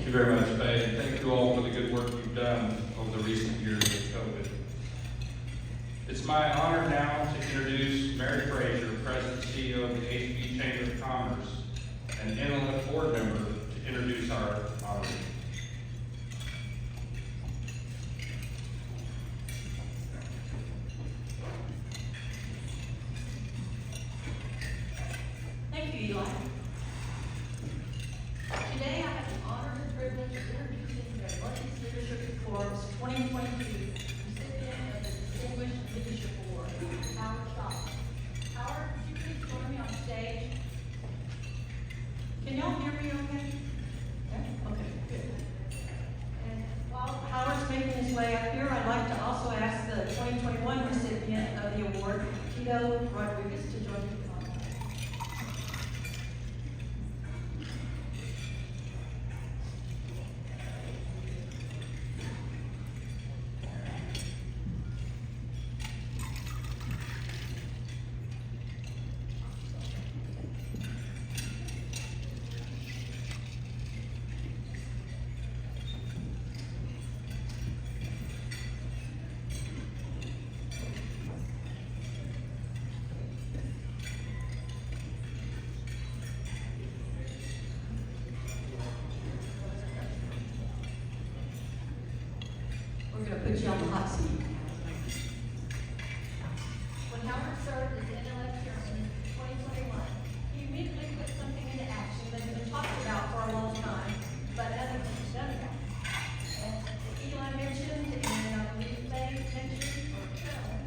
you very much, Faye, and thank you all for the good work you've done over the recent years of COVID. It's my honor now to introduce Mary Frazior, President and CEO of the HB Chamber of Commerce, and NLF board member, to introduce our honoree. Thank you, Eli. Today, I have the honor and privilege of introducing the Northeast Leadership Forum's 2022 recipient of the Distinguished Leadership Award, Howard Shotwell. Howard, would you please join me on stage? Can y'all hear me okay? Yeah? Okay, good. And while Howard's making his way up here, I'd like to also ask the 2021 recipient of the award, Tito Rodriguez, to join me. We're going to put you on the hot seat. When Howard served as NLF chairman in 2021, he immediately put something into action that had been talked about for a long time, but nothing was done about it. And Eli mentioned, and I believe Faye mentioned, or Carolyn,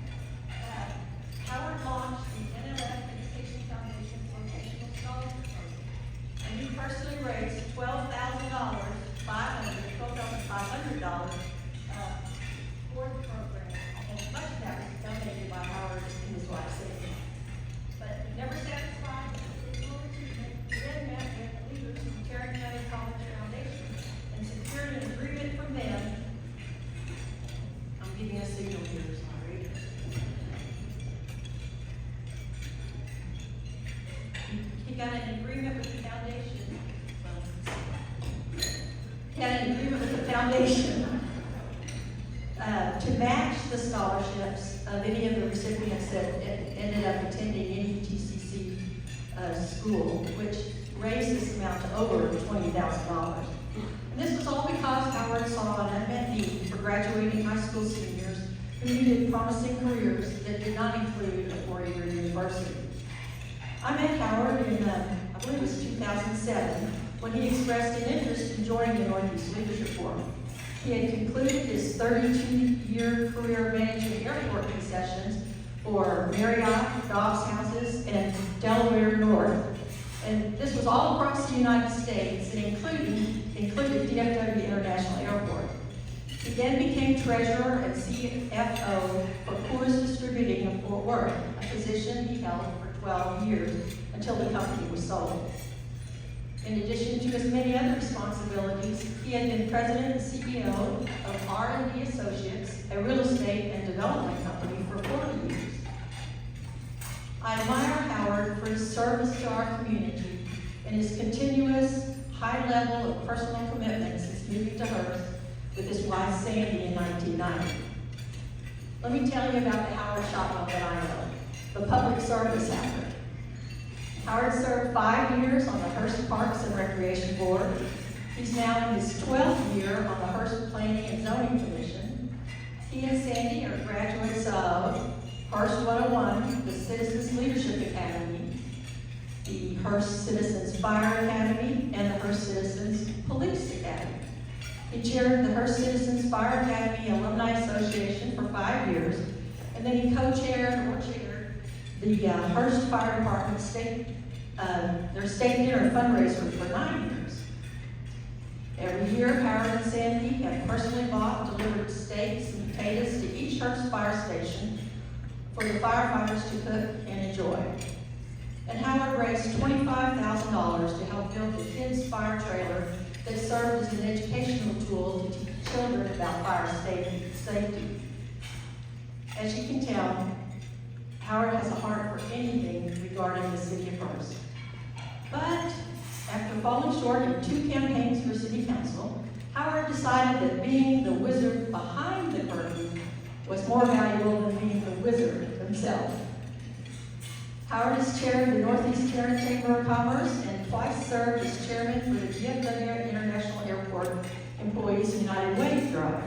Howard launched the NLF Education Foundation Vocational Scholarship Program. And he personally raised $12,500 for the program, and much of that was donated by Howard in his life savings. But never satisfied with the physical achievement, he then met with leaders from Tarrant County College Foundation and secured an agreement from them. I'm giving a signal here, sorry. He got an agreement with the foundation. He had an agreement with the foundation to match the scholarships of any of the recipients that ended up attending any TCC school, which raised this amount to over $20,000. And this was all because Howard saw an unmet need for graduating high school seniors who needed promising careers that did not include a four-year university. I met Howard in, I believe it was 2007, when he expressed an interest in joining the Northeast Leadership Forum. He had concluded his 32-year career managing airport concessions for Marriott, Dobbs Houses, and Delaware North. And this was all across the United States, and included DFW International Airport. He then became treasurer and CFO for Coors Distributing of Fort Worth, a position he held for 12 years until the company was sold. In addition to his many other responsibilities, he had been president and CEO of R&D Associates, a real estate and development company, for 40 years. I admire Howard for his service to our community and his continuous high level of personal commitment since moving to Hearst with his wife Sandy in 1990. Let me tell you about the Howard Shotwell that I know, the public service actor. Howard served 5 years on the Hearst Parks and Recreation Board. He's now in his 12th year on the Hearst Planning and Zoning Commission. He and Sandy are graduates of Hearst 101, the Citizens Leadership Academy, the Hearst Citizens Fire Academy, and the Hearst Citizens Police Academy. He chaired the Hearst Citizens Fire Academy Alumni Association for 5 years, and then he co-chaired or chaired the Hearst Fire Department their state dinner fundraiser for 9 years. Every year, Howard and Sandy have personally bought, delivered steaks and potatoes to each Hearst fire station for the firefighters to cook and enjoy. And Howard raised $25,000 to help build the kids' fire trailer that served as an educational tool to teach children about fire safety. As you can tell, Howard has a heart for anything regarding the city of Hearst. But after falling short in 2 campaigns for city council, decided that being the wizard behind the curtain was more valuable than being the wizard himself. Howard is chair of the Northeast Chamber of Commerce and twice served as chairman for the DFW International Airport Employees United Way Drive.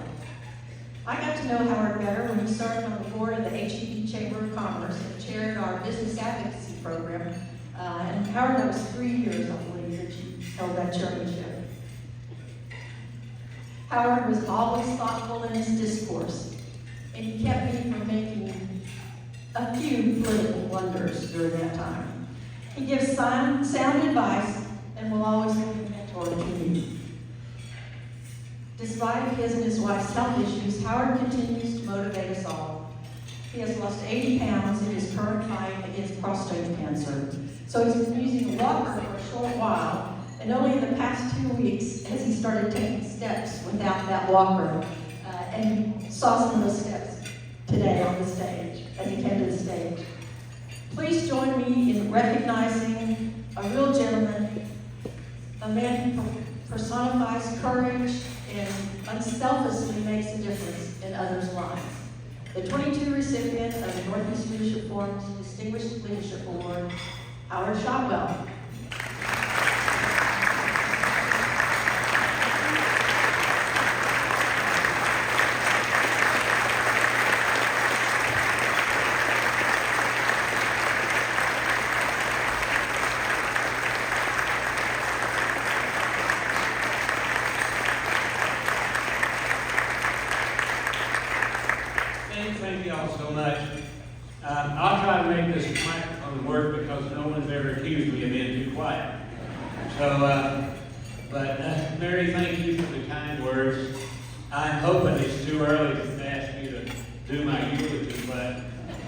I got to know Howard better when he served on the board of the HEB Chamber of Commerce and chaired our business advocacy program. And Howard, that was 3 years, I believe, that you held that chairmanship. Howard was always thoughtful in his discourse, and he kept me from making a few political blunders during that time. He gives sound advice and will always be a mentor to me. Despite his and his wife's health issues, Howard continues to motivate us all. He has lost 80 pounds in his current fight against prostate cancer. So he's been using a walker for a short while, and only in the past 2 weeks has he started taking steps without that walker. And you saw some of those steps today on the stage, as he came to the stage. Please join me in recognizing a real gentleman, a man who personifies courage and unselfishly makes a difference in others' lives. The 22 recipient of the Northeast Leadership Forum's Distinguished Leadership Award, Howard Shotwell. Thank you all so much. I'll try to make this microphone work because no one's ever accused me of being too quiet. So, Mary, thank you for the kind words. I'm hoping it's too early to ask you to do my eulogy, but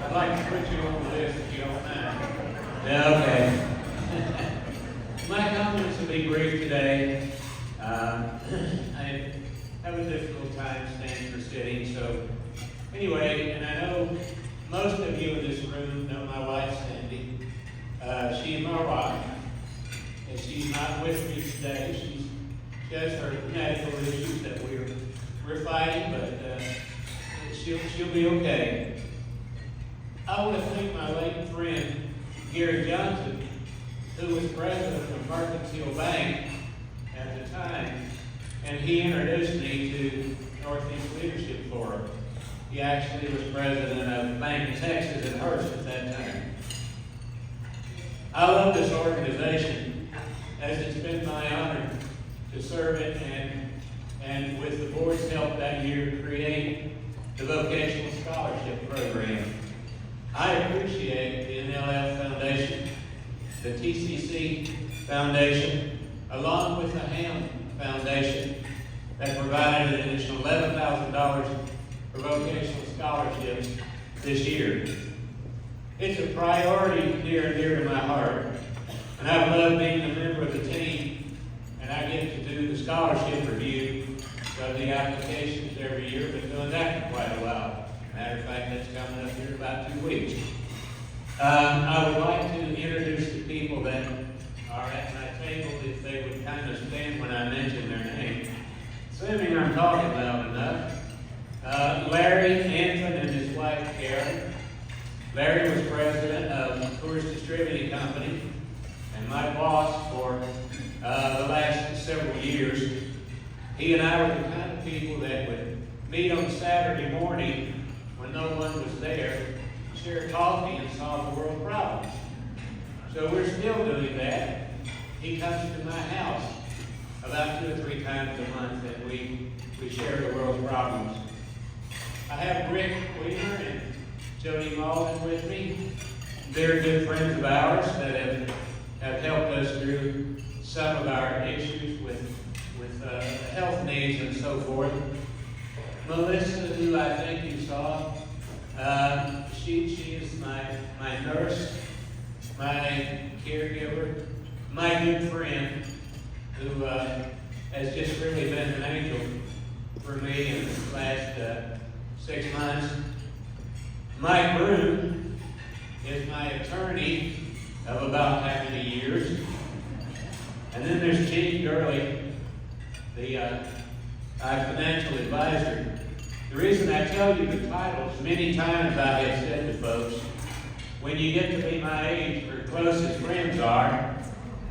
I'd like to put you on the list if you don't mind. Yeah, okay. My comments will be brief today. I have a difficult time standing or sitting, so anyway, and I know most of you in this room know my wife, Sandy. She's my wife, and she's not with me today. She has her medical issues that we're fighting, but she'll be okay. I want to thank my late friend, Gary Johnson, who was president of Mercantile Bank at the time, and he introduced me to Northeast Leadership Forum. He actually was president of Banquet, Texas at Hearst at that time. I love this organization, as it's been my honor to serve it and with the board's help that year create the Vocational Scholarship Program. I appreciate the NLF Foundation, the TCC Foundation, along with the Ham Foundation that provided an additional $11,000 for vocational scholarships this year. It's a priority near and dear to my heart, and I've loved being a member of the team, and I get to do the scholarship review of the applications every year. Been doing that for quite a while. Matter of fact, that's coming up here in about 2 weeks. I would like to introduce the people that are at my table if they would kind of stand when I mention their name. Assuming I'm talking loud enough. Larry Anthony and his wife Karen. Larry was president of Coors Distributing Company and my boss for the last several years. He and I were the kind of people that would meet on Saturday morning when no one was there, share coffee and solve the world problems. So we're still doing that. He comes to my house about 2 or 3 times a month and we share the world's problems. I have Rick Weaver and Jody Malden with me. They're good friends of ours that have helped us through some of our issues with health needs and so forth. Melissa, who I think you saw, she is my nurse, my caregiver, my good friend, who has just really been an angel for me in the last 6 months. Mike Broom is my attorney of about how many years. And then there's Jean Gurley, the financial advisor. The reason I tell you the titles, many times I have said to folks, when you get to be my age, your closest friends are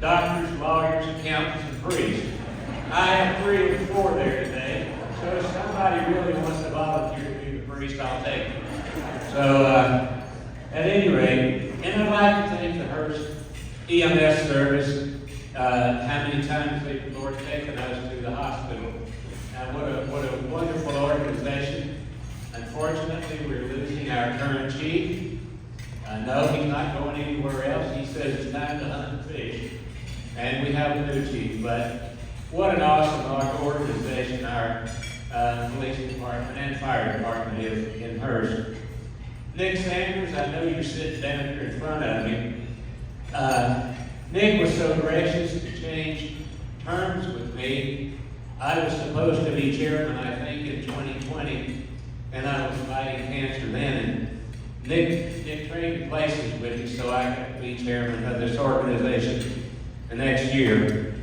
doctors, lawyers, accountants, and priests. I have 3 or 4 there today, so if somebody really wants to volunteer to be the priest, I'll take it. So, at any rate, and I'd like to thank the Hearst EMS service, how many times the Lord's taken us to the hospital. What a wonderful organization. Unfortunately, we're losing our current chief. No, he's not going anywhere else. He says it's time to hunt fish. And we have a new chief. But what an awesome organization our police department and fire department is in Hearst. Nick Sanders, I know you're sitting down here in front of me. Nick was so gracious to change terms with me. I was supposed to be chairman, I think, in 2020, and I was fighting cancer then. And Nick traded places with me so I could be chairman of this organization the next year.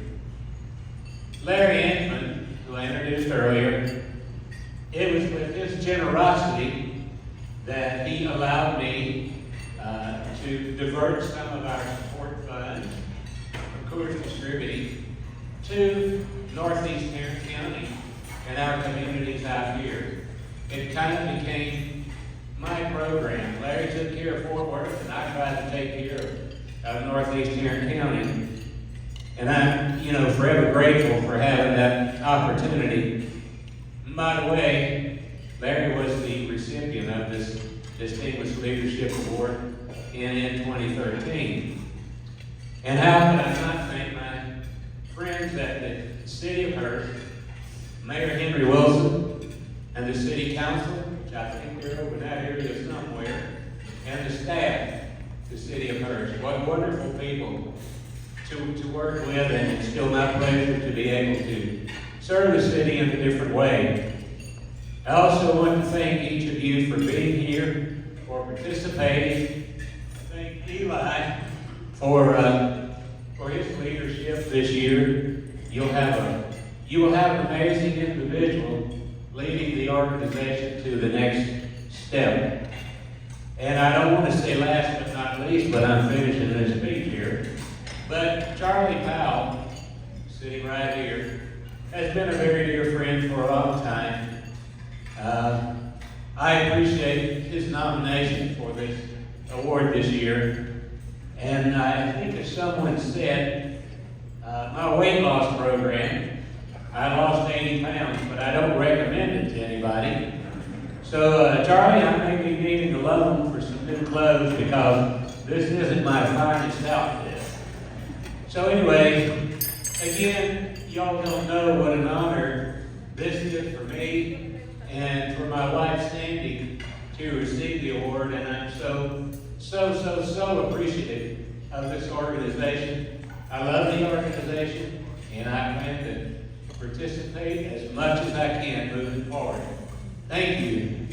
Larry Antman, who I introduced earlier, it was with his generosity that he allowed me to divert some of our support funds from Coors Distributing to Northeast Tarrant County and our communities out here. It kind of became my program. Larry took care of Fort Worth, and I tried to take care of Northeast Tarrant County. And I'm, forever grateful for having that opportunity. And by the way, Larry was the recipient of this Distinguished Leadership Award in 2013. And how could I not thank my friends at the City of Hearst, Mayor Henry Wilson, and the City Council, which I think they're over that area somewhere, and the staff, the City of Hearst. What wonderful people to work with, and it's still my pleasure to be able to serve the city in a different way. I also want to thank each of you for being here, for participating. I thank Eli for his leadership this year. You will have an amazing individual leading the organization to the next step. And I don't want to say last but not least, but I'm finishing this speech here. But Charlie Powell, sitting right here, has been a very dear friend for a long time. I appreciate his nomination for this award this year. And I think as someone said, my weight loss program, I lost 80 pounds, but I don't recommend it to anybody. So Charlie, I may be needing to loan for some new clothes because this isn't my finest outfit. So anyway, again, y'all don't know what an honor this is for me and for my wife Sandy to receive the award, and I'm so appreciative of this organization. I love the organization, and I plan to participate as much as I can moving forward. Thank you.